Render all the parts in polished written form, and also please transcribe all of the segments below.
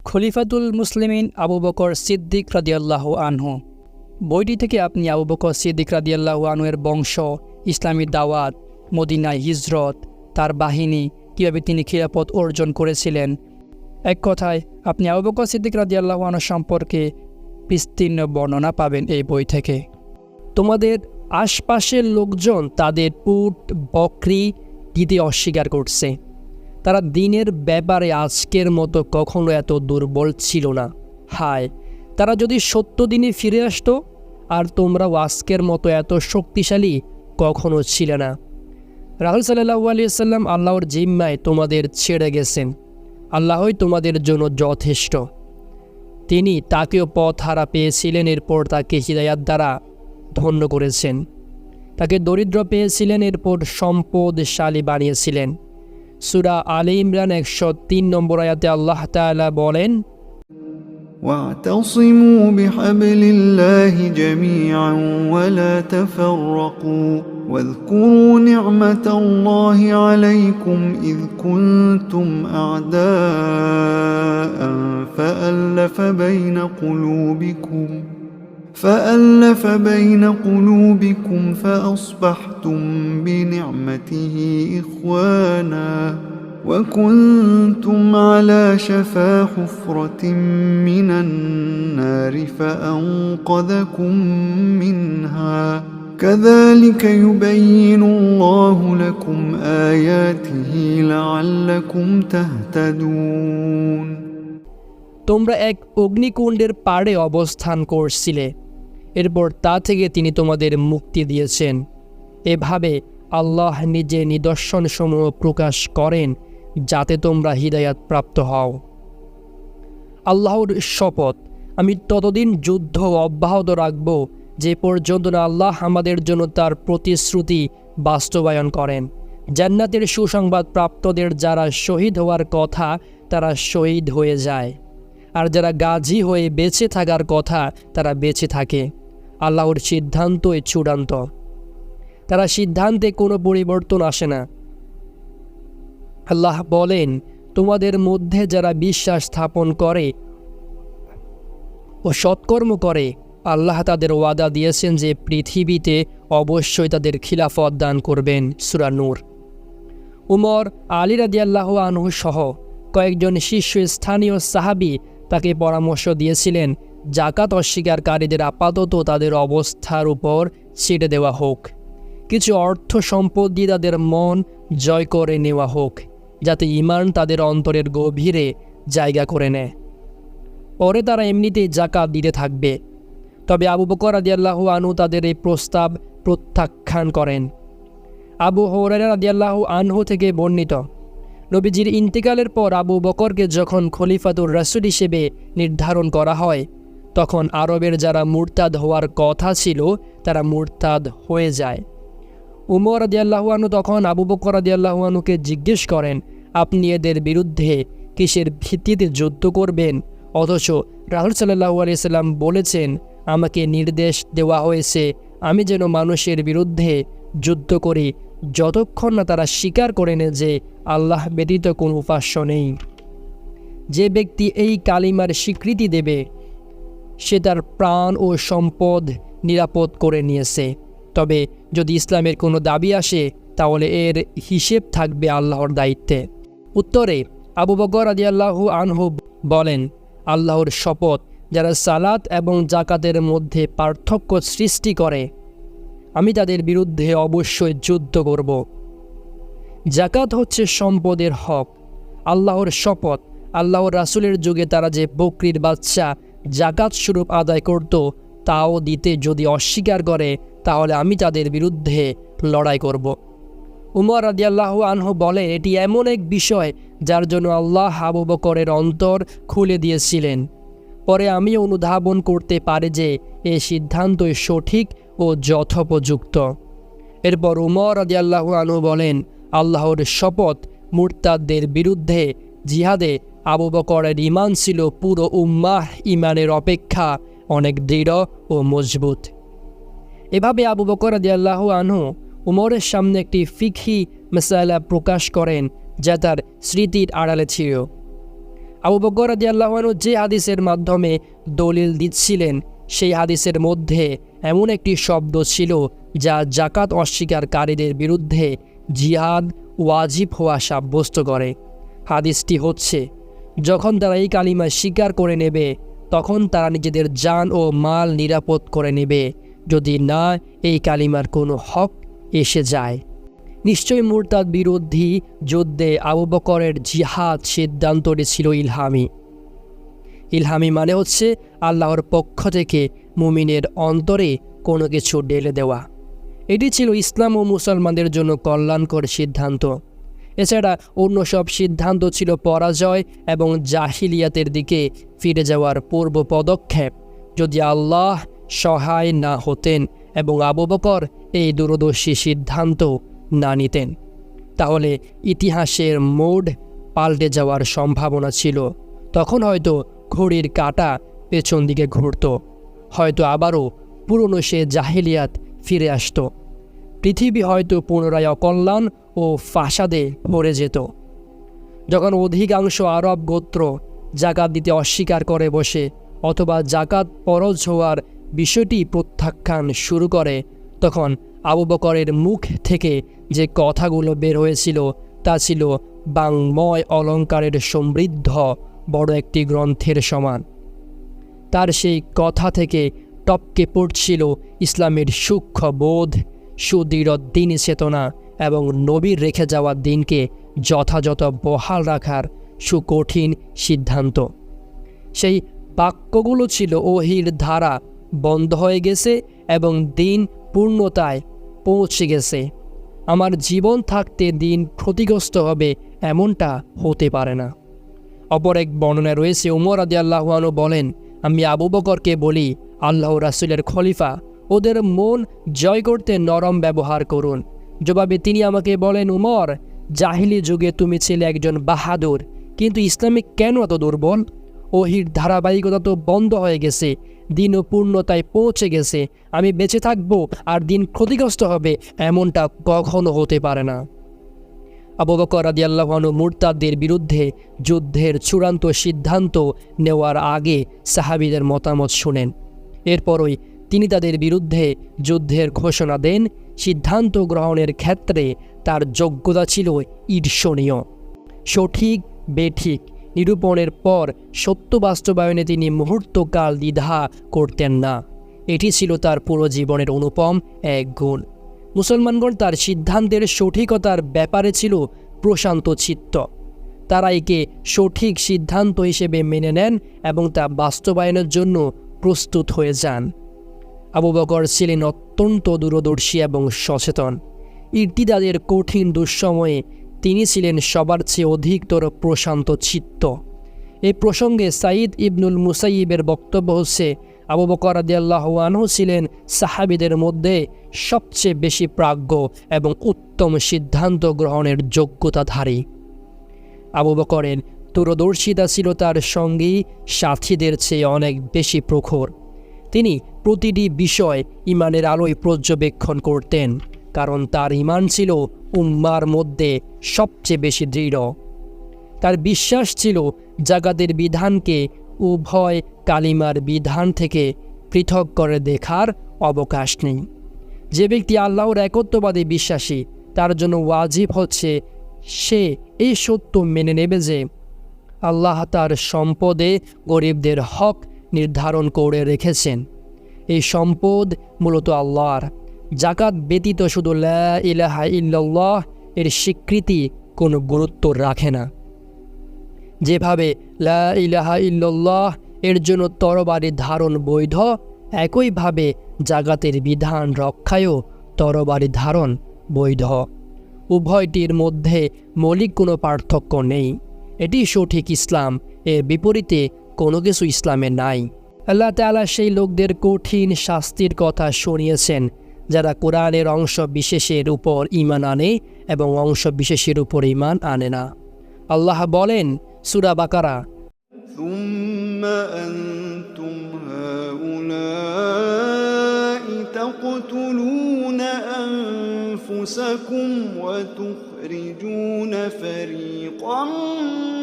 খলিফাতুল মুসলিমিন আবু বকর সিদ্দিক রাদিয়াল্লাহু আনহু। বইটি থেকে আপনি আবু বকর সিদ্দিক রাদিয়াল্লাহু আনহু এর বংশ, ইসলামী দাওয়াত, মদিনায় হিজরত, তার বাহিনী, কীভাবে তিনি খিলাফত অর্জন করেছিলেন, এক কথায় আপনি আবু বকর সিদ্দিক রাদিয়াল্লাহু আনহু সম্পর্কে বিস্তীর্ণ বর্ণনা পাবেন এই বই থেকে। তোমাদের আশপাশের লোকজন তাদের উট বকরি দিতে অস্বীকার করছে। তারা দিনের ব্যাপারে আজকের মতো কখনো এত দুর্বল ছিল না। হায়, তারা যদি সত্য দিনে ফিরে আসতো, আর তোমরাও আজকের মতো এত শক্তিশালী কখনো ছিলে না। রাসূল সাল্লাল্লাহু আলাইহি ওয়াসাল্লাম আল্লাহর জিম্মায় তোমাদের ছেড়ে গেছেন। আল্লাহই তোমাদের জন্য যথেষ্ট। তিনি তাকেও পথ হারা পেয়েছিলেন, এরপর তাকে হিদায়াত দ্বারা ধন্য করেছেন। তাকে দরিদ্র পেয়েছিলেন, এরপর সম্পদশালী বানিয়েছিলেন। সূরা আলে ইমরান 103 নম্বর আয়াতে আল্লাহ তাআলা বলেন, واعتصموا بحبل الله جميعا ولا تفرقوا واذكروا نعمة الله عليكم إذ كنتم أعداء فألف بين قلوبكم فأصبحتم بنعمته إخوانا وكنتم على شفا حفرة من النار فأنقذكم منها كذلك يبين الله لكم آياته لعلكم تهتدون। তোমরা এক অগ্নিকুণ্ডের পাড়ে অবস্থান করছিলে, এরপর তা থেকে তিনি তোমাদের মুক্তি দিয়েছেন। এভাবে আল্লাহ নিজে নিদর্শনসমূহ প্রকাশ করেন যাতে তোমরা হিদায়াত প্রাপ্ত হও। আল্লাহর শপথ, আমি ততদিন যুদ্ধ অব্যাহত রাখব যে পর্যন্ত না আল্লাহ আমাদের জন্য তার প্রতিশ্রুতি বাস্তবায়ন করেন। জান্নাতের সুসংবাদ প্রাপ্তদের যারা শহীদ হওয়ার কথা তারা শহীদ হয়ে যায়, আর যারা গাজী হয়ে বেঁচে থাকার কথা তারা বেঁচে থাকে। আল্লাহর সিদ্ধান্তই চূড়ান্ত, তারা সিদ্ধান্তে কোনো পরিবর্তন আসে না। আল্লাহ বলেন, তোমাদের মধ্যে যারা বিশ্বাস স্থাপন করে ও সৎকর্ম করে, আল্লাহ তাদের ওয়াদা দিয়েছেন যে পৃথিবীতে অবশ্যই তাদের খিলাফত দান করবেন। সূরা নূর। উমর, আলী রাদিয়াল্লাহু আনহু সহ কয়েকজন শীর্ষস্থানীয় সাহাবী তাকে পরামর্শ দিয়েছিলেন, জাকাত অস্বীকারীদের আপাতত তাদের অবস্থার উপর ছেড়ে দেওয়া হোক, কিছু অর্থ সম্পদ দিয়ে তাদের মন জয় করে নেওয়া হোক, যাতে ঈমান তাদের অন্তরের গভীরে জায়গা করে নেয়। পরে তারা এমনিতেই জাকাত দিতে থাকবে। তবে আবু বকর রাদিয়াল্লাহু আনহু তাদের এই প্রস্তাব প্রত্যাখ্যান করেন। আবু হুরায়রা রাদিয়াল্লাহু আনহু থেকে বর্ণিত, নবীজির ইন্তেকালের পর আবু বকরকে যখন খলিফাতুর রাসূল হিসেবে নির্ধারণ করা হয়, তখন আরবের যারা মুরতাদ হওয়ার কথা ছিল তারা মুরতাদ হয়ে যায়। উমর রাদিয়াল্লাহু আনহু তখন আবু বকর রাদিয়াল্লাহু আনহুকে জিজ্ঞেস করেন, আপনি এদের বিরুদ্ধে কিসের ভিত্তিতে যুদ্ধ করবেন? অথচ রাসূল সাল্লাল্লাহু আলাইহি সাল্লাম বলেছেন, আমাকে নির্দেশ দেওয়া হয়েছে আমি যেন মানুষের বিরুদ্ধে যুদ্ধ করি যতক্ষণ না তারা স্বীকার করে নেয় যে আল্লাহ ব্যতীত কোনো উপাস্য নেই। যে ব্যক্তি এই কালিমার স্বীকৃতি দেবে সে তার প্রাণ ও সম্পদ নিরাপদ করে নিয়েছে। তবে যদি ইসলামের কোনো দাবি আসে তাহলে এর হিসেব থাকবে আল্লাহর দায়িত্বে। উত্তরে আবু বকর রাদিয়াল্লাহু আনহু বলেন, আল্লাহর শপথ, যারা সালাত এবং জাকাতের মধ্যে পার্থক্য সৃষ্টি করে আমি তাদের বিরুদ্ধে অবশ্যই যুদ্ধ করব। জাকাত হচ্ছে সম্পদের হক। আল্লাহর শপথ, আল্লাহর রাসূলের যুগে তারা যে বকরির বাচ্চা জাকাত স্বরূপ আদায় করত তাও দিতে যদি অস্বীকার করে তাহলে আমি তাদের বিরুদ্ধে লড়াই করব। উমর রাদিয়াল্লাহু আনহু বলেন, এটি এমন এক বিষয় যার জন্য আল্লাহ আবু বকরের অন্তর খুলে দিয়েছিলেন। পরে আমি অনুধাবন করতে পারি যে এই সিদ্ধান্তই সঠিক ও যথোপযুক্ত। এরপর উমর রাদিয়াল্লাহু আনহু বলেন, আল্লাহর শপথ, মুরতাদদের বিরুদ্ধে জিহাদে আবু বকরের ঈমান ছিল পুরো উম্মাহ ঈমানের অপেক্ষা অনেক দৃঢ় ও মজবুত। এভাবে আবু বকর রাদিয়াল্লাহু আনহু উমরের সামনে একটি ফিকহি মাসালা প্রকাশ করেন যা তার স্মৃতির আড়ালে ছিল। আবু বকর রাদিয়াল্লাহু আনহু যে হাদিসের মাধ্যমে দলিল দিচ্ছিলেন সেই হাদিসের মধ্যে এমন একটি শব্দ ছিল যা জাকাত অস্বীকারীদের বিরুদ্ধে জিহাদ ওয়াজিব হওয়া সাব্যস্ত করে। হাদিসটি হচ্ছে, যখন তারা এই কালিমা স্বীকার করে নেবে তখন তারা নিজেদের জান ও মাল নিরাপদ করে নেবে, যদি না এই কালিমার কোনো হক এসে যায়। নিশ্চয়ই মুরতাদ বিরোধী যুদ্ধে আবু বকরের জিহাদ সিদ্ধান্তটি ছিল ইলহামি। ইলহামি মানে হচ্ছে আল্লাহর পক্ষ থেকে মুমিনের অন্তরে কোনো কিছু ঢেলে দেওয়া। এটি ছিল ইসলাম ও মুসলমানদের জন্য কল্যাণকর সিদ্ধান্ত। এছাড়া অন্য সব সিদ্ধান্ত ছিল পরাজয় এবং জাহিলিয়াতের দিকে ফিরে যাওয়ার পূর্ব পদক্ষেপ, যদি আল্লাহ সহায় না হতেন এবং আবু বকর এই দূরদর্শী সিদ্ধান্ত না নিতেন, তাহলে ইতিহাসের মোড় পাল্টে যাওয়ার সম্ভাবনা ছিল। তখন হয়তো ঘড়ির কাঁটা পেছন দিকে ঘুরত, হয়তো আবারও পুরনো সে জাহিলিয়াত ফিরে আসত। পৃথিবী হয়তো পুনরায় অকল্যাণ ও ফাসাদে ভরে যেত। যখন অধিকাংশ আরব গোত্র জাকাত দিতে অস্বীকার করে বসে অথবা জাকাত ফরজ হওয়ার বিষয়টি প্রত্যাখ্যান শুরু করে, তখন আবু বকরের মুখ থেকে যে কথাগুলো বের হয়েছিল তা ছিল বাংময় অলঙ্কারের সমৃদ্ধ বড় একটি গ্রন্থের সমান। তার সেই কথা থেকে টপকে পড়ছিল ইসলামের সূক্ষ্ম বোধ, সুদৃঢ় দ্বীনি চেতনা এবং নবীর রেখে যাওয়া দিনকে যথাযথ বহাল রাখার সুকঠিন সিদ্ধান্ত। সেই বাক্যগুলো ছিল, ওহির ধারা বন্ধ হয়ে গেছে এবং দিন পূর্ণতায় পৌঁছে গেছে। আমার জীবন থাকতে দিন ক্ষতিগ্রস্ত হবে এমনটা হতে পারে না। অপর এক বর্ণনায় রয়েছে, উমর রাদিয়াল্লাহু আনহু বলেন, আমি আবু বকরকে বলি, আল্লাহ রাসূলের খলিফা, ওদের মন জয় করতে নরম ব্যবহার করুন। জবাবে তিনি আমাকে বলেন, উমর, জাহিলি যুগে তুমি ছিলে একজন বাহাদুর, কিন্তু ইসলামে কেন এত দুর্বল? ওহির ধারাবাহিকতা তো বন্ধ হয়ে গেছে, দিন ও পূর্ণতায় পৌঁছে গেছে। আমি বেঁচে থাকব আর দিন ক্ষতিগ্রস্ত হবে এমনটা কখনো হতে পারে না। আবু বকর রাদিয়াল্লাহু আনহু মুরতাদদের বিরুদ্ধে যুদ্ধের চূড়ান্ত সিদ্ধান্ত নেওয়ার আগে সাহাবীদের মতামত শুনেন। এরপরই তিনি তাদের বিরুদ্ধে যুদ্ধের ঘোষণা দেন। সিদ্ধান্ত গ্রহণের ক্ষেত্রে তার যোগ্যতা ছিল ঈর্ষণীয়। সঠিক বেঠিক নিরূপণের পর সত্য বাস্তবায়নে তিনি মুহূর্তকাল দ্বিধা করতেন না। এটি ছিল তার পুরো জীবনের অনুপম এক গুণ। মুসলমানগণ তার সিদ্ধান্তের সঠিকতার ব্যাপারে ছিল প্রশান্ত চিত্ত। তারা একে সঠিক সিদ্ধান্ত হিসেবে মেনে নেন এবং তা বাস্তবায়নের জন্য প্রস্তুত হয়ে যান। আবু বকর ছিলেন অত্যন্ত দূরদর্শী এবং সচেতন। ইরতিদাদের কঠিন দুঃসময়ে তিনি ছিলেন সবার চেয়ে অধিকতর প্রশান্ত চিত্ত। এই প্রসঙ্গে সাঈদ ইবনুল মুসাইয়িবের বক্তব্য হচ্ছে, আবু বকর রাদিয়াল্লাহু আনহু ছিলেন সাহাবীদের মধ্যে সবচেয়ে বেশি প্রাজ্ঞ এবং উত্তম সিদ্ধান্ত গ্রহণের যোগ্যতাধারী। আবু বকরের দূরদর্শিতা ছিল তার সঙ্গী সাথীদের চেয়ে অনেক বেশি প্রখর। তিনি প্রতিটি বিষয় ঈমানের আলোয় পর্যবেক্ষণ করতেন, কারণ তার ঈমান ছিল উম্মার মধ্যে সবচেয়ে বেশি দৃঢ়। তার বিশ্বাস ছিল জাকাতের বিধানকে উভয় কালিমার বিধান থেকে পৃথক করে দেখার অবকাশ নেই। যে ব্যক্তি আল্লাহর একত্ববাদে বিশ্বাসী, তার জন্য ওয়াজিব হচ্ছে সে এই সত্য মেনে নেবে যে আল্লাহ তার সম্পদে গরিবদের হক নির্ধারণ করে রেখেছেন। এই সম্পদ মূলত আল্লাহর। জাকাত ব্যতীত শুধু লা ইলাহা ইল্লাল্লাহ এর স্বীকৃতি কোনো গুরুত্ব রাখে না। যেভাবে লা ইলাহা ইল্লাল্লাহ এর জন্য তরবারি ধারণ বৈধ, একইভাবে জাকাতের বিধান রক্ষায়ও তরবারি ধারণ বৈধ। উভয়টির মধ্যে মৌলিক কোনো পার্থক্য নেই। এটি সঠিক ইসলাম। এর বিপরীতে কোনো কিছু ইসলামে নাই। আল্লাহ তাআলা সেই লোকদের কঠিন শাস্তির কথা শুনিয়েছেন যারা কোরআনের অংশ বিশেষের উপর ঈমান আনে এবং অংশ বিশেষের উপর ঈমান আনে না। আল্লাহ বলেন, সূরা বাকারা, ثم أنتم هؤلاء تقتلون أنفسكم وتخرجون فريقا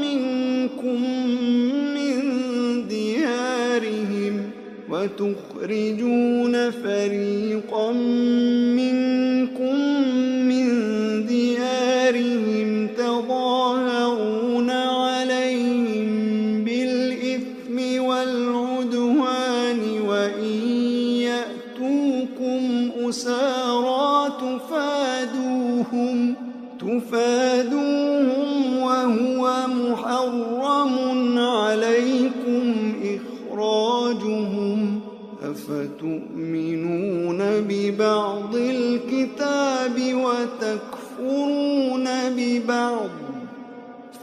منكم من ديارهم تظاهرون عليهم بالإثم والعدوان وإن يأتوكم أسارى تفادوهم وهو محرم عليكم إخراجهم أفتؤمنون ببعض الكتاب وتكفرون ببعض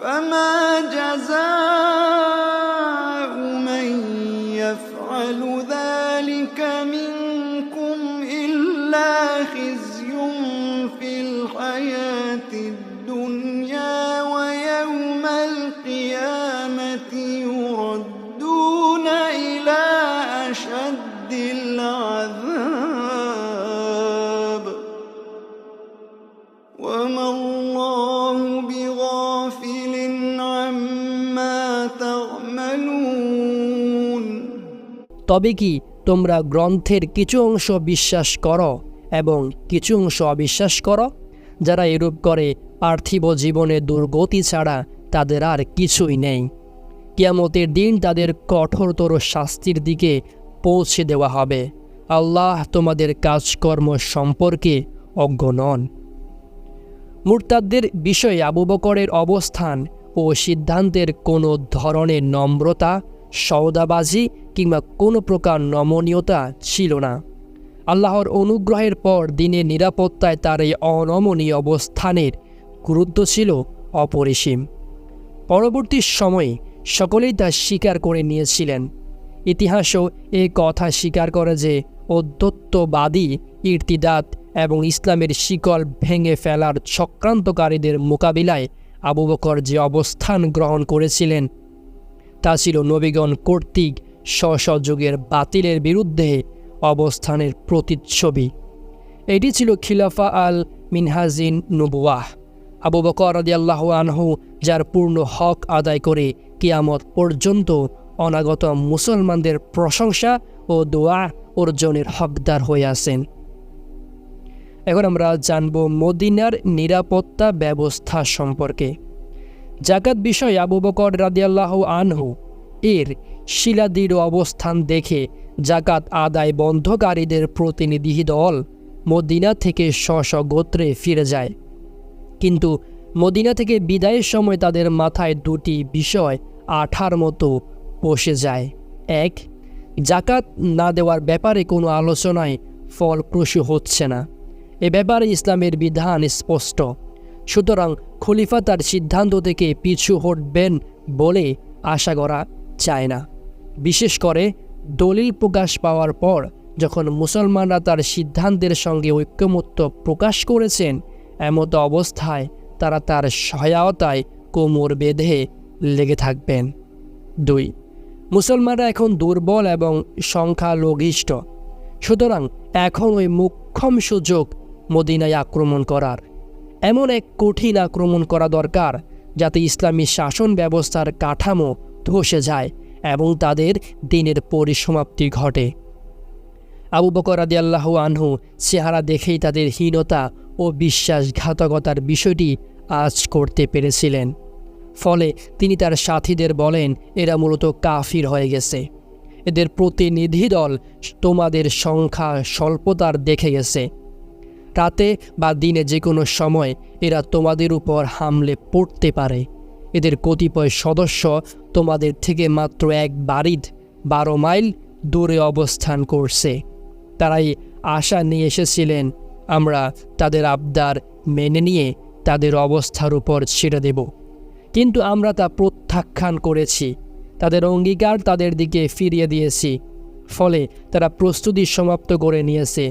فما جزاء من يفعل ذلك منكم إلا خزي في الحياة الدنيا ويوم القيامة يردون إلى أشد العذاب وما الله بغافل عما تعملون। তবে কি তোমরা গ্রন্থের কিছু অংশ বিশ্বাস করো এবং কিছু অংশ অবিশ্বাস করো? যারা এরূপ করে পার্থিব জীবনে দুর্গতি ছাড়া তাদের আর কিছুই নেই। কিয়ামতের দিন তাদের কঠোরতর শাস্তির দিকে পৌঁছে দেওয়া হবে। আল্লাহ তোমাদের কাজকর্ম সম্পর্কে অজ্ঞ নন। মুরতাদদের বিষয়ে আবু বকরের অবস্থান ও সিদ্ধান্তের কোনো ধরনের নম্রতা, সওদাবাজি কিংবা কোনো প্রকার নমনীয়তা ছিল না। আল্লাহর অনুগ্রহের পর দিনের নিরাপত্তায় তার এই অনমনীয় অবস্থানের গুরুত্ব ছিল অপরিসীম। পরবর্তী সময়ে সকলেই তা স্বীকার করে নিয়েছিলেন। ইতিহাসও এ কথা স্বীকার করে যে অদ্বৈতবাদী ইরতিদাত এবং ইসলামের শিকল ভেঙে ফেলার চক্রান্তকারীদের মোকাবিলায় আবু বকর যে অবস্থান গ্রহণ করেছিলেন তা ছিল নবীগণ কর্তৃক যুগের বাতিলের বিরুদ্ধে অবস্থানের প্রতিচ্ছবি। এটি ছিল খিলাফা আল মিনহাজিন নুবুয়াহ। আবু বকর রাদিয়াল্লাহু আনহু যার পূর্ণ হক আদায় করে কিয়ামত পর্যন্ত অনাগত মুসলমানদের প্রশংসা ও দোয়া অর্জনের হকদার হয়ে আছেন। এখন আমরা জানব মদিনার নিরাপত্তা ব্যবস্থা সম্পর্কে। জাকাত বিষয়ে আবু বকর রাদিয়াল্লাহু আনহু এর শিলাদৃঢ় অবস্থান দেখে জাকাত আদায় বন্ধকারীদের প্রতিনিধি দল মদিনা থেকে স্ব গোত্রে ফিরে যায়। কিন্তু মদিনা থেকে বিদায়ের সময় তাদের মাথায় দুটি বিষয় আঠার মতো বসে যায়। এক, জাকাত না দেওয়ার ব্যাপারে কোনো আলোচনায় ফলপ্রসূ হচ্ছে না। এ ব্যাপারে ইসলামের বিধান স্পষ্ট, সুতরাং খলিফা তার সিদ্ধান্ত থেকে পিছু হটবেন বলে আশা করা যায় না। বিশেষ করে দলিল প্রকাশ পাওয়ার পর যখন মুসলমানরা তার সিদ্ধান্তের সঙ্গে ঐক্যমত্য প্রকাশ করেছেন, এমতো অবস্থায় তারা তার সহায়তায় কোমর বেঁধে লেগে থাকবেন। 2, মুসলমানরা এখন দুর্বল এবং সংখ্যালঘিষ্ঠ, সুতরাং এখন ওই মোক্ষম সুযোগ মদিনায় আক্রমণ করার। এমন এক কঠিন আক্রমণ করা দরকার যাতে ইসলামী শাসন ব্যবস্থার কাঠামো ধসে যায় এবং তাদের দিনের পরিসমাপ্তি ঘটে। আবু বকর রাদিয়াল্লাহু আনহু চেহারা দেখেই তাদের হীনতা ও বিশ্বাসঘাতকতার বিষয়টি আঁচ করতে পেরেছিলেন। ফলে তিনি তার সাথীদের বলেন, এরা মূলত কাফির হয়ে গেছে। এদের প্রতিনিধি দল তোমাদের সংখ্যা স্বল্পতার দেখে গেছে। রাতে বা দিনে যে কোনো সময় এরা তোমাদের উপর হামলে পড়তে পারে। এদের কতিপয় সদস্য তোমাদের থেকে মাত্র এক বারিদ 12 মাইল দূরে অবস্থান করছে। তারাই আশা নিয়ে এসেছিলেন আমরা তাদের আবদার মেনে নিয়ে তাদের অবস্থার উপর ছেড়ে দেব, কিন্তু আমরা তা প্রত্যাখ্যান করেছি। তাদের অঙ্গীকার তাদের দিকে ফিরিয়ে দিয়েছি। ফলে তারা প্রস্তুতি সমাপ্ত করে নিয়েছে।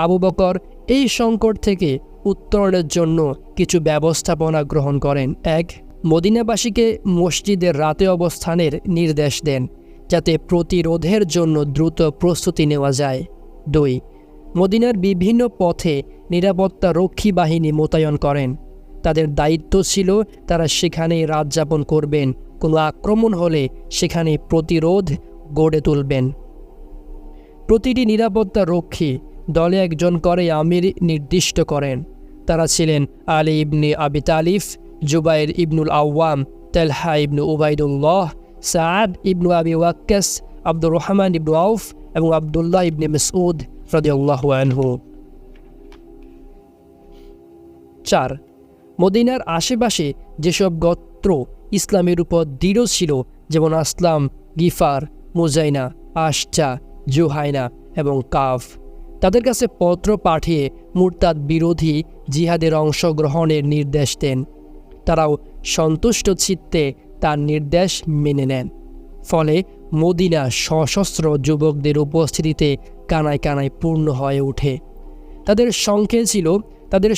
আবু বকর এই সংকট থেকে উত্তরণের জন্য কিছু ব্যবস্থাপনা গ্রহণ করেন। 1, মদিনাবাসীকে মসজিদের রাতে অবস্থানের নির্দেশ দেন যাতে প্রতিরোধের জন্য দ্রুত প্রস্তুতি নেওয়া যায়। 2, মদিনার বিভিন্ন পথে নিরাপত্তা রক্ষী বাহিনী মোতায়েন করেন। তাদের দায়িত্ব ছিল তারা সেখানেই রাত যাপন করবেন, কোনো আক্রমণ হলে সেখানে প্রতিরোধ গড়ে তুলবেন। প্রতিটি নিরাপত্তা রক্ষী দলে একজন করে আমির নির্দিষ্ট করেন। তারা ছিলেন আলী ইবনে আবি তালিব, জুবাইর ইবনুল আওয়াম, তালহা ইবনু উবাইদুল্লাহ, সাআদ ইবনু আবি ওয়াক্কাস, আব্দুর রহমান ইবনু আউফ এবং আবদুল্লাহ ইবনে মাসউদ রাদিয়াল্লাহু আনহু। 4. মদিনার আশেপাশে যেসব গোত্র ইসলামের উপর দৃঢ় ছিল, যেমন আসলাম, গিফার, মুজাইনা, আশচা, জুহাইনা এবং কাফ, তাদের কাছে পত্র পাঠিয়ে মুরতাদ বিরোধী জিহাদের অংশগ্রহণের নির্দেশ দেন। তারাও সন্তুষ্ট চিত্তে তার নির্দেশ মেনে নেন। ফলে মদিনা সশস্ত্র যুবকদের উপস্থিতিতে কানায় কানায় পূর্ণ হয়ে ওঠে। তাদের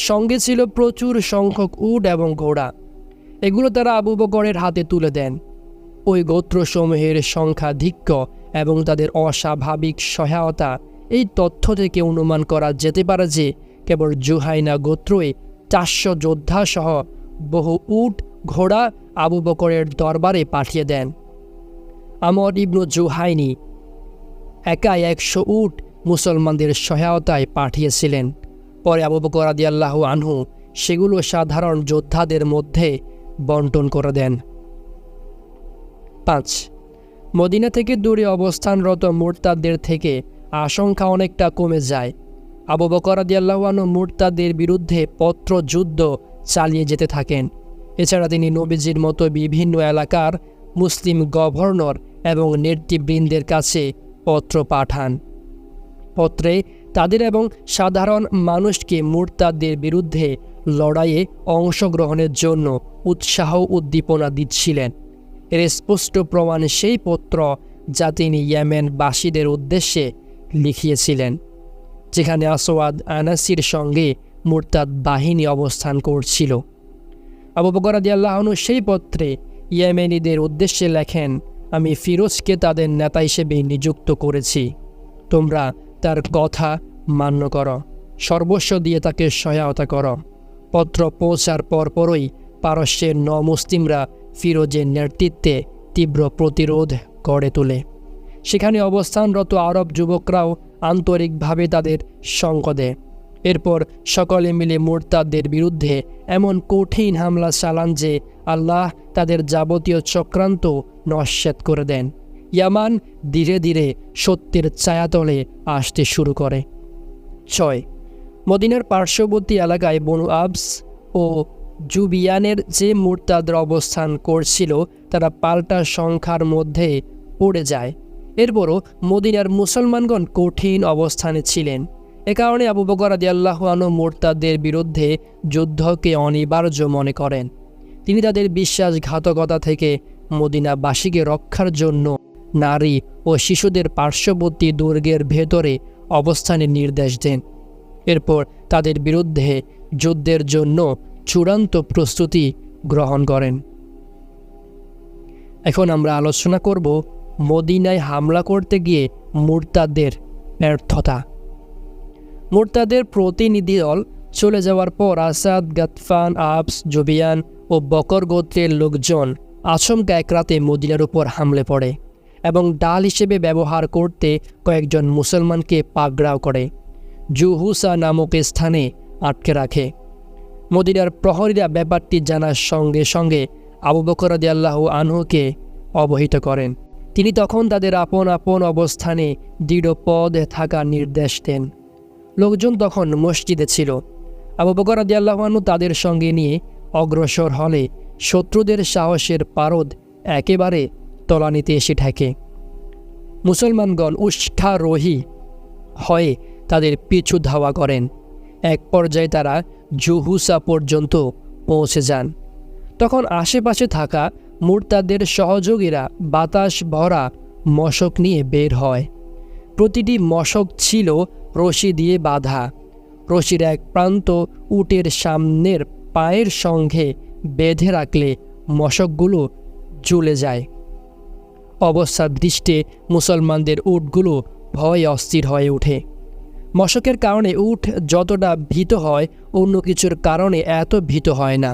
সঙ্গে ছিল প্রচুর সংখ্যক উট এবং ঘোড়া। এগুলো তারা আবু বকরের হাতে তুলে দেন। ওই গোত্রসমূহের সংখ্যাধিক্য এবং তাদের অস্বাভাবিক সহায়তা, এই তথ্য থেকে অনুমান করা যেতে পারে যে কেবল জুহাইনা গোত্রই 400 যোদ্ধা সহ বহু উট ঘোড়া আবু বকরের দরবারে পাঠিয়ে দেন। আমর ইবনু জুহাইনি একাই 100 উট মুসলমানদের সহায়তায় পাঠিয়েছিলেন। পরে আবু বকর রাদিয়াল্লাহু আনহু সেগুলো সাধারণ যোদ্ধাদের মধ্যে বন্টন করে দেন। 5. মদিনা থেকে দূরে অবস্থানরত মুরতাদদের থেকে আশঙ্কা অনেকটা কমে যায়। আবু বকর রাদিয়াল্লাহু আনহু মুরতাদদের বিরুদ্ধে পত্রযুদ্ধ চালিয়ে যেতে থাকেন। এছাড়া তিনি নবীজির মতো বিভিন্ন এলাকার মুসলিম গভর্নর এবং নেতৃবৃন্দের কাছে পত্র পাঠান। পত্রে তাদের এবং সাধারণ মানুষকে মুরতাদদের বিরুদ্ধে লড়াইয়ে অংশগ্রহণের জন্য উৎসাহ উদ্দীপনা দিচ্ছিলেন। এর স্পষ্ট প্রমাণ সেই পত্র যা তিনি ইয়েমেনবাসীদের উদ্দেশ্যে লিখিয়েছিলেন, যেখানে আসওয়াদ আনাসির সঙ্গে মুরতাদ বাহিনী অবস্থান করছিল। আবু বকর রাদিয়াল্লাহু আনহু সেই পত্রে ইয়েমেনিদের উদ্দেশ্যে লেখেন, আমি ফিরোজকে তাদের নেতা হিসেবে নিযুক্ত করেছি। তোমরা তার কথা মান্য করো, সর্বস্ব দিয়ে তাকে সহায়তা করো। পত্র পৌঁছার পরপরই পারস্যের মুসলিমরা ফিরোজের নেতৃত্বে তীব্র প্রতিরোধ গড়ে তোলে। সেখানে অবস্থানরত আরব যুবকরাও আন্তরিকভাবে তাদের সঙ্গ দেয়। এরপর সকলে মিলে মুরতাদদের বিরুদ্ধে এমন কঠিন হামলা চালান যে আল্লাহ তাদের যাবতীয় চক্রান্ত নস্যাৎ করে দেন। ইয়ামান ধীরে ধীরে সত্যের ছায়াতলে আসতে শুরু করে। 6. মদিনার পার্শ্ববর্তী এলাকায় বনু আবস ও জুবিয়ানের যে মুরতাদরা অবস্থান করছিল তারা পাল্টা সংখ্যার মধ্যে পড়ে যায়। এরপরও মদিনার মুসলমানগণ কঠিন অবস্থানে ছিলেন। এ কারণে আবু বকর রাদিয়াল্লাহু আনহু মুরতাদদের বিরুদ্ধে যুদ্ধকে অনিবার্য মনে করেন। তিনি তাদের বিশ্বাসঘাতকতা থেকে মদিনাবাসীকে রক্ষার জন্য নারী ও শিশুদের পার্শ্ববর্তী দুর্গের ভেতরে অবস্থানের নির্দেশ দেন। এরপর তাদের বিরুদ্ধে যুদ্ধের জন্য চূড়ান্ত প্রস্তুতি গ্রহণ করেন। এখন আমরা আলোচনা করব মদিনায় হামলা করতে গিয়ে মুরতাদদের ব্যর্থতা। মুরতাদের প্রতিনিধি দল চলে যাওয়ার পর আসাদ, গাতফান, আবস, জুবিয়ান ও বকর গোত্রের লোকজন আচমকা এক রাতে মদিনার উপর হামলে পড়ে এবং ডাল হিসেবে ব্যবহার করতে কয়েকজন মুসলমানকে পাকড়াও করে জুহুসা নামক স্থানে আটকে রাখে। মদিনার প্রহরীরা ব্যাপারটি জানার সঙ্গে সঙ্গে আবু বকর রাদিয়াল্লাহু আনহুকে অবহিত করেন। তিনি তখন তাদের আপন আপন অবস্থানে দৃঢ় পদে থাকার নির্দেশ দেন। লোকজন তখন মসজিদে ছিল। আবু বকর রাদিয়াল্লাহু আনহু তাদের সঙ্গে নিয়ে অগ্রসর হলে শত্রুদের সাহসের পারদ একেবারে তলানিতে এসে ঠেকে। মুসলমানগণ উৎসাহরোহী হয়ে তাদের পিছু ধাওয়া করেন। এক পর্যায়ে তারা জুহুসা পর্যন্ত পৌঁছে যান। তখন আশেপাশে থাকা মুরতাদের সহযোগীরা বাতাস ভরা মশক নিয়ে বের হয়। প্রতিটি মশক ছিল রশি দিয়ে বাঁধা। রশির এক প্রান্ত উটের সামনের পায়ের সঙ্গে বেঁধে রাখলে মশকগুলো ঝুলে যায়। অবস্থা দৃষ্টে মুসলমানদের উটগুলো ভয়ে অস্থির হয়ে ওঠে। মশকের কারণে উট যতটা ভীত হয় অন্য কিছুর কারণে এত ভীত হয় না।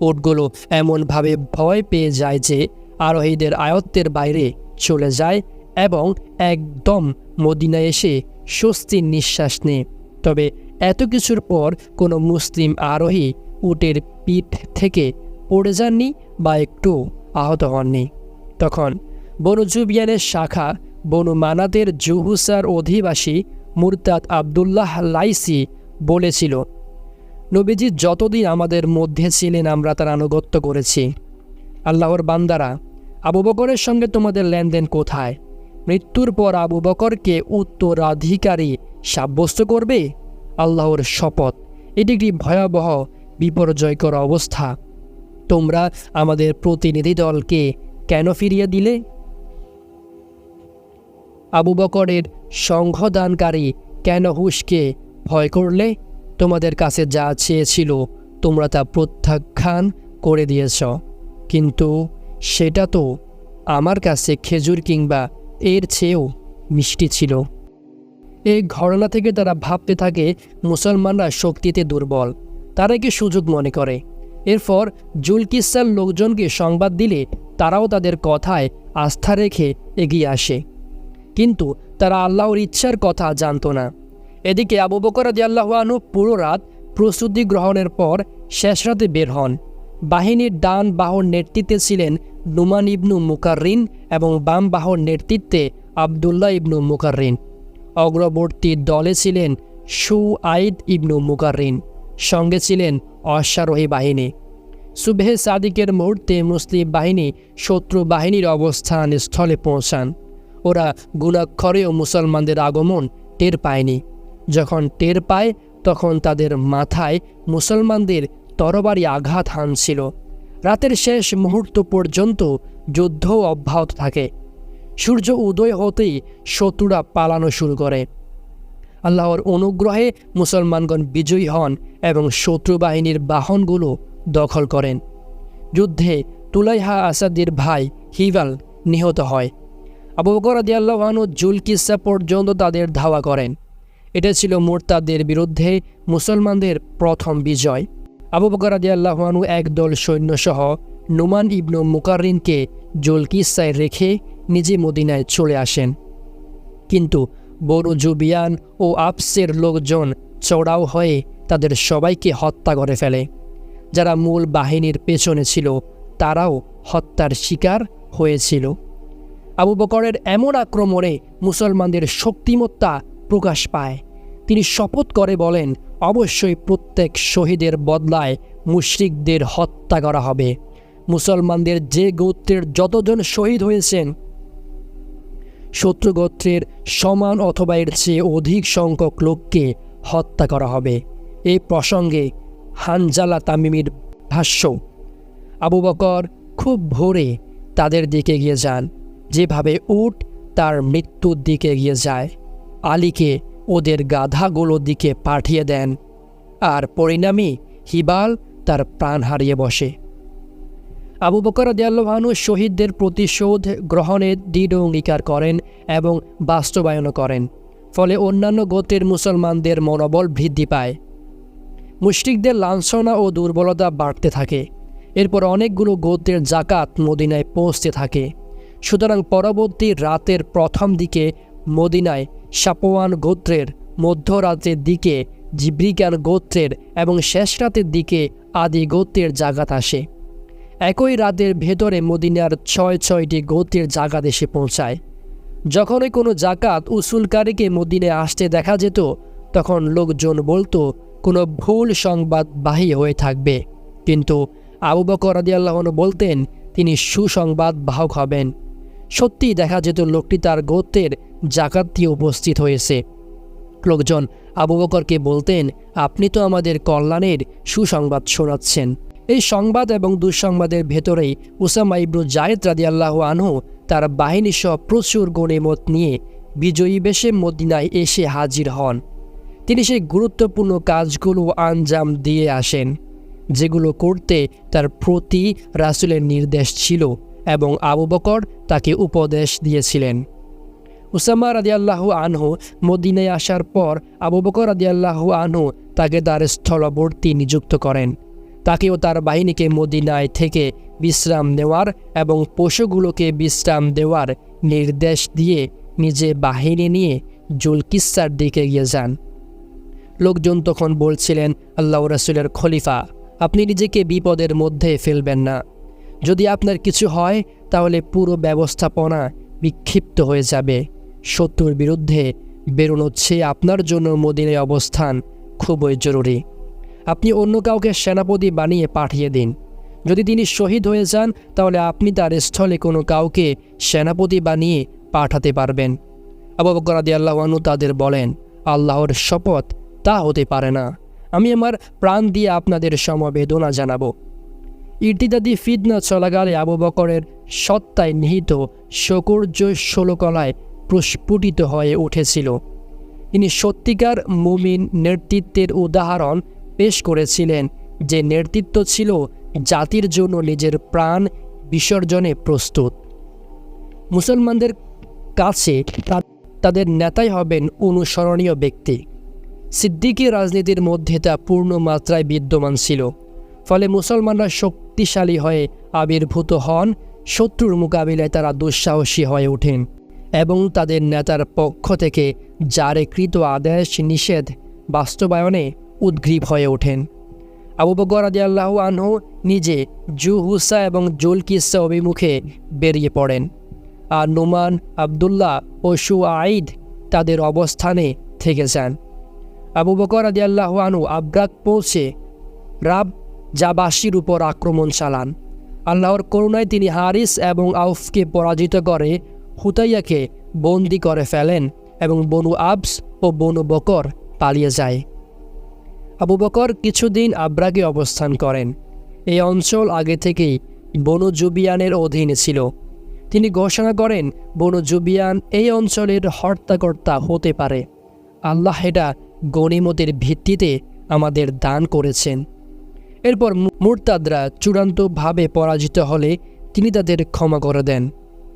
উটগুলো এমনভাবে ভয় পেয়ে যায় যে আরোহীদের আয়ত্তের বাইরে চলে যায় এবং একদম মদিনায় এসে স্বস্তির নিঃশ্বাস নেয়। তবে এত কিছুর পর কোনো মুসলিম আরোহী উটের পিঠ থেকে পড়ে যাননি বা একটু আহত হননি। তখন বনু জুবিয়ানের শাখা বনু মানাতের জুহুসার অধিবাসী মুরতাদ আবদুল্লাহ লাইসি বলেছিল, নবীজি যতদিন আমাদের মধ্যে ছিলেন আমরা তার আনুগত্য করেছি। আল্লাহর বান্দারা, আবু বকরের সঙ্গে তোমাদের লেনদেন কোথায়? মৃত্যুর পর আবু বকরকে উত্তরাধিকারী সাব্যস্ত করবে? আল্লাহর শপথ, এটি একটি ভয়াবহ বিপর্যয়কর অবস্থা। তোমরা আমাদের প্রতিনিধি দলকে কেন ফিরিয়ে দিলে? আবু বকরের সংঘদানকারী কেন হুশকে ভয় করলে? তোমাদের কাছে যা চেয়েছিল তোমরা তা প্রত্যাখ্যান করে দিয়েছ, কিন্তু সেটা তো আমার কাছে খেজুর কিংবা এর চেয়েও মিষ্টি ছিল। এই ঘটনা থেকে তারা ভাবতে থাকে মুসলমানরা শক্তিতে দুর্বল, তারা কি সুযোগ মনে করে। এরপর জুলকিসার লোকজনকে সংবাদ দিলে তারাও তাদের কথায় আস্থা রেখে এগিয়ে আসে, কিন্তু তারা আল্লাহর ইচ্ছার কথা জানত না। এদিকে আবু বকর রাদিয়াল্লাহু আনহু পুরো রাত প্রস্তুতি গ্রহণের পর শেষ রাতে বের হন। বাহিনীর ডান বাহুর নেতৃত্বে ছিলেন নুমান ইবনু মুকাররিন এবং বাম বাহুর নেতৃত্বে আবদুল্লাহ ইবনু মুকাররিন। অগ্রবর্তী দলে ছিলেন সুআইদ ইবনু মুকাররিন, সঙ্গে ছিলেন অশ্বারোহী বাহিনী। সুবহে সাদিকের মুহূর্তে মুসলিম বাহিনী শত্রু বাহিনীর অবস্থান স্থলে পৌঁছান। ওরা গুণাক্ষরেও মুসলমানদের আগমন টের পায়নি। যখন টের পায় তখন তাদের মাথায় মুসলমানদের তরবারি আঘাত হানছিল। রাতের শেষ মুহূর্ত পর্যন্ত যুদ্ধ অব্যাহত থাকে। সূর্য উদয় হতেই শত্রুরা পালানো শুরু করে। আল্লাহর অনুগ্রহে মুসলমানগণ বিজয়ী হন এবং শত্রু বাহিনীর বাহনগুলো দখল করেন। যুদ্ধে তুলাইহা আসাদের ভাই হিবাল নিহত হয়। আবু বকর রাদিয়াল্লাহু আনহু জুলকিসা পর্যন্ত তাদের ধাওয়া করেন। এটা ছিল মুরতাদদের বিরুদ্ধে মুসলমানদের প্রথম বিজয়। আবু বকর রাদিয়াল্লাহু আনহু একদল সৈন্যসহ নুমান ইবনু মুকাররিনকে জুলকিসায় রেখে নিজে মদিনায় চলে আসেন। কিন্তু বনু জুবিয়ান ও আফসের লোকজন চড়াও হয়ে তাদের সবাইকে হত্যা করে ফেলে। যারা মূল বাহিনীর পেছনে ছিল তারাও হত্যার শিকার হয়েছিল। আবু বকরের এমন আক্রমণে মুসলমানদের শক্তিমত্তা প্রকাশ পায়। তিনি শপথ করে বলেন, অবশ্যই প্রত্যেক শহীদের বদলায় মুশরিকদের হত্যা করা হবে। মুসলমানদের যে গোত্রের যতজন শহীদ হয়েছেন শত্রু গোত্রের সমান অথবা এর চেয়ে অধিক সংখ্যক লোককে হত্যা করা হবে। এই প্রসঙ্গে হানজালা তামিমির ভাষ্য, আবু বকর খুব ভোরে তাদের দিকে এগিয়ে যান, যেভাবে উট তার মৃত্যুর দিকে এগিয়ে যায়। আলীকে ওদের গাধাগুলোর দিকে পাঠিয়ে দেন, আর পরিণামে হিবাল তার প্রাণ হারিয়ে বসে। আবু বকর রাদিয়াল্লাহু আনহু শহীদদের প্রতিশোধ গ্রহণের দৃঢ় অঙ্গীকার করেন এবং বাস্তবায়ন করেন। ফলে অন্যান্য গোত্রের মুসলমানদের মনোবল বৃদ্ধি পায়। মুশরিকদের লাঞ্ছনা ও দুর্বলতা বাড়তে থাকে। এরপর অনেকগুলো গোত্রের জাকাত মদিনায় পৌঁছতে থাকে। সুতরাং পরবর্তী রাতের প্রথম দিকে মদিনায় সাপওয়ান গোত্রের, মধ্যরাতের দিকে জিব্রিকান গোত্রের এবং শেষ রাতের দিকে আদি গোত্রের জাকাত আসে। একই রাতের ভেতরে মদিনার ৬টি গোত্রের জাকাত এসে পৌঁছায়। যখনই কোনো জাকাত উসুলকারীকে মদিনায় আসতে দেখা যেত তখন লোকজন বলতো কোনো ভুল সংবাদবাহী হয়ে থাকবে, কিন্তু আবু বকর রাদিয়াল্লাহু আনহু বলতেন তিনি সুসংবাদ বাহক হবেন। সত্যিই দেখা যেত লোকটি তার গোত্রের জাকাত দিয়ে উপস্থিত হয়েছে। লোকজন আবু বকরকে বলতেন, আপনি তো আমাদের কল্যাণের সুসংবাদ শোনাচ্ছেন। এই সংবাদ এবং দুঃসংবাদের ভেতরেই উসামা ইবনু জায়েদ রাদিয়াল্লাহু আনহু তার বাহিনীসহ প্রচুর গনিমত নিয়ে বিজয়ী বেশে মদিনায় এসে হাজির হন। তিনি সেই গুরুত্বপূর্ণ কাজগুলো আঞ্জাম দিয়ে আসেন যেগুলো করতে তার প্রতি রাসূলের নির্দেশ ছিল এবং আবু বকর তাকে উপদেশ দিয়েছিলেন। উসামা রাদিয়াল্লাহু আনহু মদিনায় আসার পর আবু বকর রাদিয়াল্লাহু আনহু তাকে তার স্থলবর্তী নিযুক্ত করেন। তাকেও তার বাহিনীকে মদিনায় থেকে বিশ্রাম নেওয়ার এবং পশুগুলোকে বিশ্রাম দেওয়ার নির্দেশ দিয়ে নিজে বাহিনী নিয়ে জুলকিসার দিকে গিয়ে যান। লোকজন তখন বলছিলেন, আল্লাহ রাসূলের খলিফা, আপনি নিজেকে বিপদের মধ্যে ফেলবেন না। যদি আপনার কিছু হয় তাহলে পুরো ব্যবস্থাপনা বিক্ষিপ্ত হয়ে যাবে। শত্রুর বিরুদ্ধে বেরোনো চেয়ে আপনার জন্য মদিনায় অবস্থান খুবই জরুরি। আপনি অন্য কাউকে সেনাপতি বানিয়ে পাঠিয়ে দিন। যদি তিনি শহীদ হয়ে যান তাহলে আপনি তার স্থলে কোনো কাউকে সেনাপতি বানিয়ে পাঠাতে পারবেন। আবু বকর রাদিয়াল্লাহু আনহু তাদের বলেন, আল্লাহর শপথ, তা হতে পারে না। আমি আমার প্রাণ দিয়ে আপনাদের সমবেদনা জানাবো। ইরতিদাদি ফিতনা চলাকালে আবু বকরের সত্তায় নিহিত শৌর্য ষোলকলায় প্রস্ফুটিত হয়ে উঠেছিল। তিনি সত্যিকার মুমিন নেতৃত্বের উদাহরণ পেশ করেছিলেন, যে নেতৃত্ব ছিল জাতির জন্য নিজের প্রাণ বিসর্জনে প্রস্তুত। মুসলমানদের কাছে তাদের নেতাই হবেন অনুসরণীয় ব্যক্তি। সিদ্দিকী রাজনীতির মধ্যে তা পূর্ণ মাত্রায় বিদ্যমান ছিল। ফলে মুসলমানরা শক্তিশালী হয়ে আবির্ভূত হন, শত্রুর মোকাবিলায় তারা দুঃসাহসী হয়ে ওঠেন এবং তাদের নেতার পক্ষ থেকে জারিকৃত আদেশ নিষেধ বাস্তবায়নে উদ্গ্রীব হয়ে ওঠেন। আবু বকর রাদিয়াল্লাহু আনহু নিজে জুহুসা এবং জুলকিসা অভিমুখে বেরিয়ে পড়েন, আর নুমান, আবদুল্লাহ ও শুআইদ তাদের অবস্থানে থেকে যান। আবু বকর রাদিয়াল্লাহু আনহু আব্রাক পৌঁছে রাব জাবাসীর উপর আক্রমণ চালান। আল্লাহর করুণায় তিনি হারিস এবং আউফকে পরাজিত করে হুতাইয়াকে বন্দি করে ফেলেন এবং বনু আবস ও বনু বকর পালিয়ে যায়। আবু বকর কিছুদিন আব্রাকে অবস্থান করেন। এই অঞ্চল আগে থেকেই বনু জুবিয়ানের অধীনে ছিল। তিনি ঘোষণা করেন, বনু জুবিয়ান এই অঞ্চলের হর্তাকর্তা হতে পারে। আল্লাহ এটা গনিমতের ভিত্তিতে আমাদের দান করেছেন। এরপর মুরতাদরা চূড়ান্তভাবে পরাজিত হলে তিনি তাদের ক্ষমা করে দেন।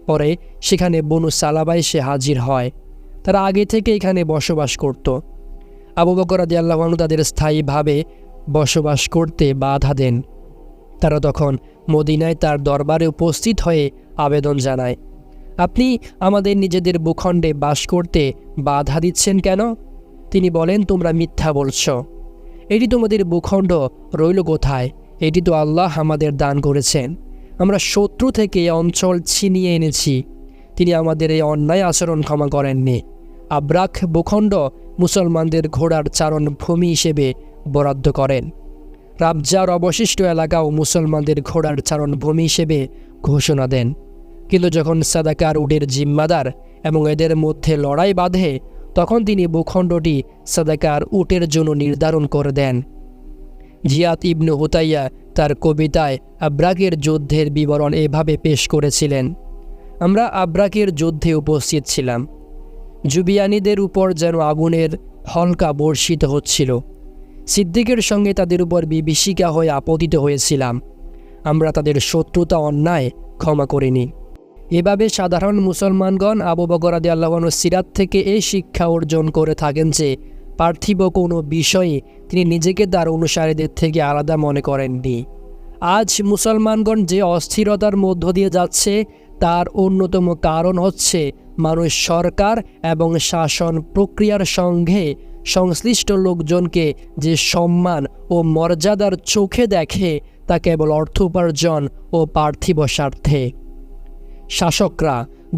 পরে সেখানে বনু সালাবা এসে হাজির হয়। তারা আগে থেকে এখানে বসবাস করত। আবু বকর রাদিয়াল্লাহু আনহু তাদের স্থায়ীভাবে বসবাস করতে বাধা দেন। তারা তখন মদিনায় তার দরবারে উপস্থিত হয়ে আবেদন জানায়, আপনি আমাদের নিজেদের ভূখণ্ডে বাস করতে বাধা দিচ্ছেন কেন? তিনি বলেন, তোমরা মিথ্যা বলছ। এটি তোমাদের ভূখণ্ড রইল কোথায়? এটি তো আল্লাহ আমাদের দান করেছেন। আমরা শত্রু থেকে এই অঞ্চল ছিনিয়ে এনেছি। তিনি আমাদের এই অন্যায় আচরণ ক্ষমা করেননি। আব্রাক ভূখণ্ড মুসলমানদের ঘোড়ার চারণ ভূমি হিসেবে বরাদ্দ করেন। রাবজার অবশিষ্ট এলাকাও মুসলমানদের ঘোড়ার চারণ ভূমি হিসেবে ঘোষণা দেন। কিন্তু যখন সাদাকার উটের জিম্মাদার এবং এদের মধ্যে লড়াই বাঁধে, তখন তিনি ভূখণ্ডটি সাদাকার উটের জন্য নির্ধারণ করে দেন। জিয়াদ ইবনু হুতাইয়া তার কবিতায় আব্রাকের যুদ্ধের বিবরণ এভাবে পেশ করেছিলেন, আমরা আব্রাকের যুদ্ধে উপস্থিত ছিলাম। জুবিয়ানিদের উপর যেন আগুনের হলকা বর্ষিত হচ্ছিল। সিদ্দিকের সঙ্গে তাদের উপর বিভীষিকা হয়ে আপতিত হয়েছিলাম। আমরা তাদের শত্রুতা অন্যায় ক্ষমা করিনি। এভাবে সাধারণ মুসলমানগণ আবু বকর রাদিয়াল্লাহু আনহু সিরাত থেকে এই শিক্ষা অর্জন করে থাকেন যে পার্থিব কোনো বিষয়ে তিনি নিজেকে তার অনুসারীদের থেকে আলাদা মনে করেননি। আজ মুসলমানগণ যে অস্থিরতার মধ্য দিয়ে যাচ্ছে তার অন্যতম কারণ হচ্ছে মানুষ সরকার এবং শাসন প্রক্রিয়ার সঙ্গে সংশ্লিষ্ট লোকজনকে যে সম্মান ও মর্যাদার চোখে দেখে তা কেবল অর্থ উপার্জন ও পার্থিব স্বার্থে। শাসকরা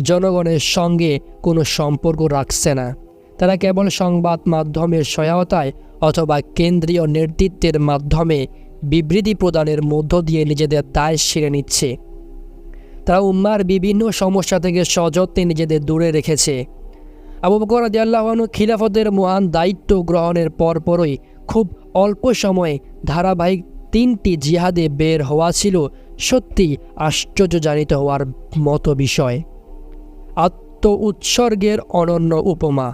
জনগণের সঙ্গে কোনো সম্পর্ক রাখছে না। তারা কেবল সংবাদ মাধ্যমের সহায়তায় অথবা কেন্দ্রীয় নেতৃত্বের মাধ্যমে বিবৃতি প্রদানের মধ্য দিয়ে নিজেদের দায় সেরে নিচ্ছে। তারা উম্মার বিভিন্ন সমস্যা থেকে সযত্নে নিজেদের দূরে রেখেছে। আবু বকর রাদিয়াল্লাহু আনহু খিলাফতের মহান দায়িত্ব গ্রহণের পরপরই খুব অল্প সময়ে ধারাবাহিক 3টি জিহাদে বের হওয়া ছিল সত্যি আশ্চর্যজনিত হওয়ার মতো বিষয়। আত্ম উৎসর্গের অনন্য উপমা।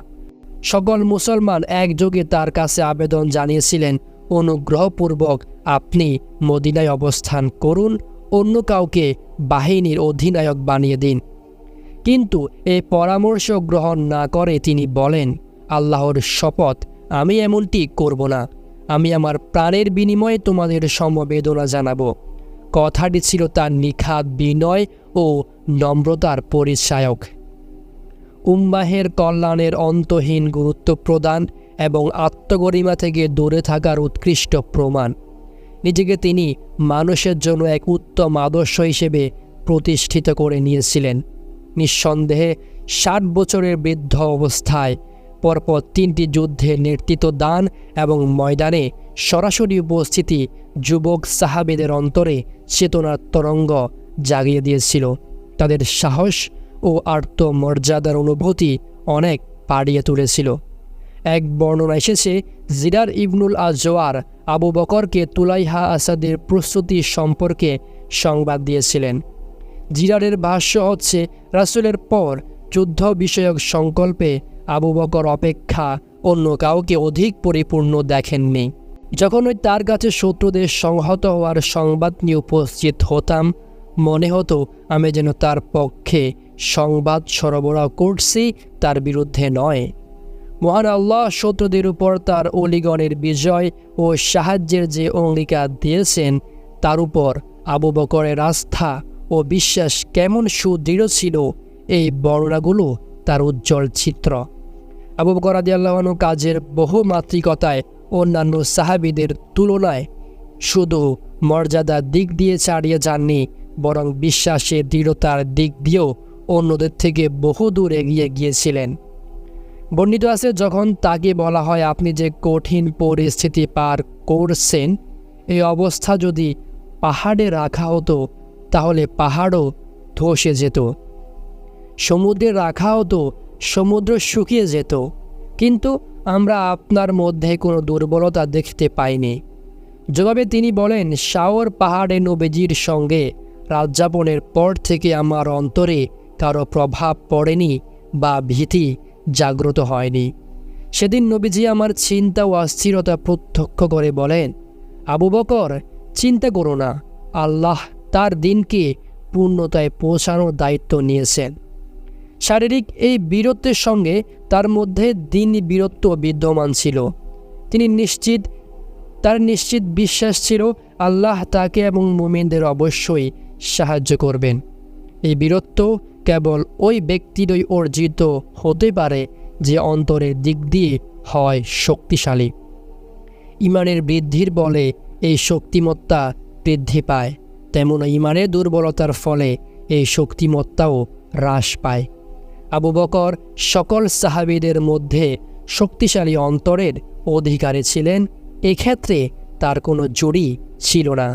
সকল মুসলমান একযোগে তার কাছে আবেদন জানিয়েছিলেন, অনুগ্রহপূর্বক আপনি মদিনায় অবস্থান করুন, অন্য কাউকে বাহিনীর অধিনায়ক বানিয়ে দিন। কিন্তু এই পরামর্শ গ্রহণ না করে তিনি বলেন, আল্লাহর শপথ, আমি এমনটি করব না। আমি আমার প্রাণের বিনিময়ে তোমাদের সমবেদনা জানাবো। কথাটি ছিল তার নিখাদ বিনয় ও নম্রতার পরিচায়ক। উম্মাহের কল্যাণের অন্তহীন গুরুত্ব প্রদান এবং আত্মগরিমা থেকে দূরে থাকার উৎকৃষ্ট প্রমাণ। নিজেকে তিনি মানুষের জন্য এক উত্তম আদর্শ হিসেবে প্রতিষ্ঠিত করে নিয়েছিলেন। নিঃসন্দেহে 60 বছরের বৃদ্ধ অবস্থায় পরপর 3টি যুদ্ধে নেতৃত্ব দান এবং ময়দানে সরাসরি উপস্থিতি যুবক সাহাবীদের অন্তরে চেতনার তরঙ্গ জাগিয়ে দিয়েছিল। তাদের সাহস ও আত্মমর্যাদার অনুভূতি অনেক বাড়িয়ে তুলেছিল। এক বর্ণনা এসেছে, জিরার ইবনুল আজওয়ার আবু বকরকে তুলাইহা আসাদের প্রস্তুতি সম্পর্কে সংবাদ দিয়েছিলেন। জিরারের ভাষ্য হচ্ছে, রাসূলের পর যুদ্ধ বিষয়ক সংকল্পে আবু বকর অপেক্ষা অন্য কাউকে অধিক পরিপূর্ণ দেখেননি। যখনই তার কাছে শত্রুদের সংহত হওয়ার সংবাদ নিয়ে উপস্থিত হতাম, মনে হতো আমি যেন তার পক্ষে সংবাদ সরবরাহ করছি, তার বিরুদ্ধে নয়। মহান আল্লাহ শত্রুদের উপর তার অলিগণের বিজয় ও সাহায্যের যে অঙ্গীকার দিয়েছেন, তার উপর আবু বকরের আস্থা ও বিশ্বাস কেমন সুদৃঢ় ছিল, এই বর্ণনাগুলো তার উজ্জ্বল চিত্র। আবু বকর রাদিয়াল্লাহু আনহু কাজের বহুমাত্রিকতায় অন্যান্য সাহাবীদের তুলনায় শুধু মর্যাদার দিক দিয়ে ছাড়িয়ে যাননি, বরং বিশ্বাসের দৃঢ়তার দিক দিয়েও অন্যদের থেকে বহুদূর এগিয়ে গিয়েছিলেন। বর্ণিত আছে, যখন তাকে বলা হয়, আপনি যে কঠিন পরিস্থিতি পার করছেন, এই অবস্থা যদি পাহাড়ে রাখা হতো তাহলে পাহাড়ও ধসে যেত, সমুদ্রে রাখা হতো সমুদ্র শুকিয়ে যেত, কিন্তু আমরা আপনার মধ্যে কোনো দুর্বলতা দেখতে পাইনি। জবাবে তিনি বলেন, শাওর পাহাড়ে নবীজির সঙ্গে রাতযাপনের পর থেকে আমার অন্তরে কারো প্রভাব পড়েনি বা ভীতি জাগ্রত হয়নি। সেদিন নবীজি আমার চিন্তা ও অস্থিরতা প্রত্যক্ষ করে বলেন, আবু বকর, চিন্তা করো না, আল্লাহ তার দিনকে পূর্ণতায় পৌঁছানোর দায়িত্ব নিয়েছেন। শারীরিক এই বীরত্বের সঙ্গে তার মধ্যে দিনী বীরত্ব বিদ্যমান ছিল। তার নিশ্চিত বিশ্বাস ছিল আল্লাহ তাকে এবং মুমিনদের অবশ্যই সাহায্য করবেন। এই বীরত্ব কেবল ওই ব্যক্তিরই অর্জিত হতে পারে যে অন্তরের দিক দিয়ে হয় শক্তিশালী। ইমানের বৃদ্ধির বলে এই শক্তিমত্তা বৃদ্ধি পায়, তেমন ইমানের দুর্বলতার ফলে এই শক্তিমত্তাও হ্রাস পায়। আবু বকর সকল সাহাবীদের মধ্যে শক্তিশালী অন্তরের অধিকারী ছিলেন, এক্ষেত্রে তার কোনো জুড়ি ছিল না।